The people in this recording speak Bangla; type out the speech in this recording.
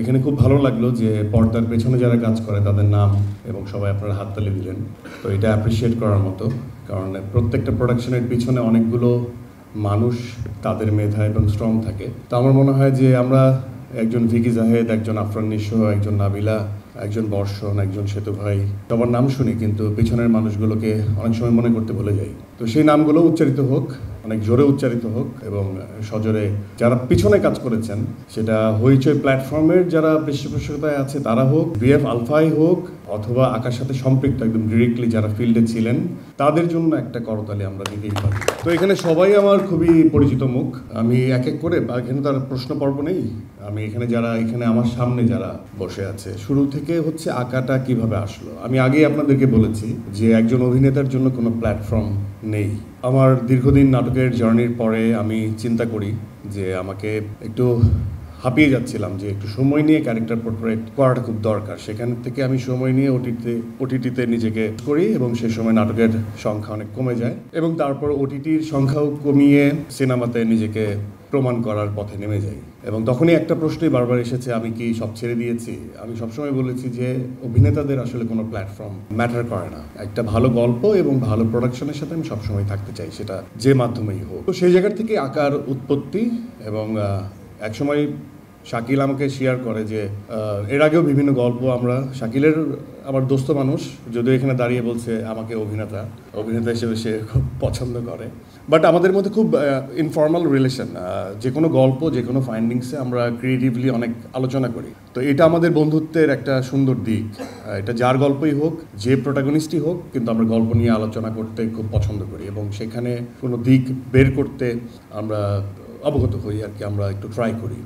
এখানে খুব ভালো লাগলো যে পর্দার পেছনে যারা কাজ করে তাদের নাম এবং সবাই আপনারা হাততালি দিলেন। তো এটা অ্যাপ্রিসিয়েট করার মতো, কারণ প্রত্যেকটা প্রোডাকশনের পিছনে অনেকগুলো মানুষ তাদের মেধা এবং স্ট্রং থাকে। তো আমার মনে হয় যে আমরা একজন ভিকি জাহেদ, একজন আফরান নিশো, একজন নাবিলা, একজন বর্ষণ, একজন সেতু ভাই, সবার নাম শুনি কিন্তু পিছনের মানুষগুলোকে অনেক সময় মনে করতে ভুলে যাই। তো সেই নামগুলো উচ্চারিত হোক, অনেক জোরে উচ্চারিত হোক এবং সজোরে যারা পিছনে কাজ করেছেন, সেটা হইচই প্ল্যাটফর্মের যারা পৃষ্ঠপোষকতায় আছে তারা হোক, বিএফ আলফাই হোক, অথবা আকার সাথে সম্পৃক্ত একদম ডিরেক্টলি যারা ফিল্ডে ছিলেন, তাদের জন্য একটা করতালি আমরা দিতেই পারি। তো এখানে সবাই আমার খুবই পরিচিত মুখ। আমি এক এক করে, এখানে তার প্রশ্ন পর্ব নেই, আমি এখানে যারা এখানে আমার সামনে যারা বসে আছে, শুরু থেকে হচ্ছে আঁকাটা কিভাবে আসলো। আমি আগেই আপনাদেরকে বলেছি যে একজন অভিনেতার জন্য কোনো প্ল্যাটফর্ম নেই। আমার দীর্ঘদিন নাটকের জার্নির পরে আমি চিন্তা করি যে আমাকে একটু হাঁপিয়ে যাচ্ছিলাম, যে একটু সময় নিয়ে ক্যারেক্টার পোর্ট্রেট করাটা খুব দরকার। সেখান থেকে আমি সময় নিয়ে ওটিটিতে নিজেকে করি এবং সেই সময় নাটকের সংখ্যা অনেক কমে যায় এবং তারপর ওটিটির সংখ্যাও কমিয়ে সিনেমাতে নিজেকে প্রমাণ করার পথে নেমে যাই। এবং তখনই একটা প্রশ্নই বারবার এসেছে, আমি কি সব ছেড়ে দিয়েছি? আমি সবসময় বলেছি যে অভিনেতাদের আসলে কোনো প্ল্যাটফর্ম ম্যাটার করে না। একটা ভালো গল্প এবং ভালো প্রোডাকশনের সাথে আমি সবসময় থাকতে চাই, সেটা যে মাধ্যমেই হোক। তো সেই জায়গার থেকে আঁকার উৎপত্তি। এবং একসময় শাকিল আমাকে শেয়ার করে যে এর আগেও বিভিন্ন গল্প আমরা, শাকিলের আমার দোস্ত মানুষ, যদিও এখানে দাঁড়িয়ে বলছে আমাকে অভিনেতা হিসেবে সে খুব পছন্দ করে, বাট আমাদের মধ্যে খুব ইনফর্মাল রিলেশন। যে কোনো গল্প, যে কোনো ফাইন্ডিংসে আমরা ক্রিয়েটিভলি অনেক আলোচনা করি। তো এটা আমাদের বন্ধুত্বের একটা সুন্দর দিক। এটা যার গল্পই হোক, যে প্রোটাগনিস্টই হোক, কিন্তু আমরা গল্প নিয়ে আলোচনা করতে খুব পছন্দ করি এবং সেখানে কোনো দিক বের করতে আমরা অবগত হই আর কি, আমরা একটু ট্রাই করি।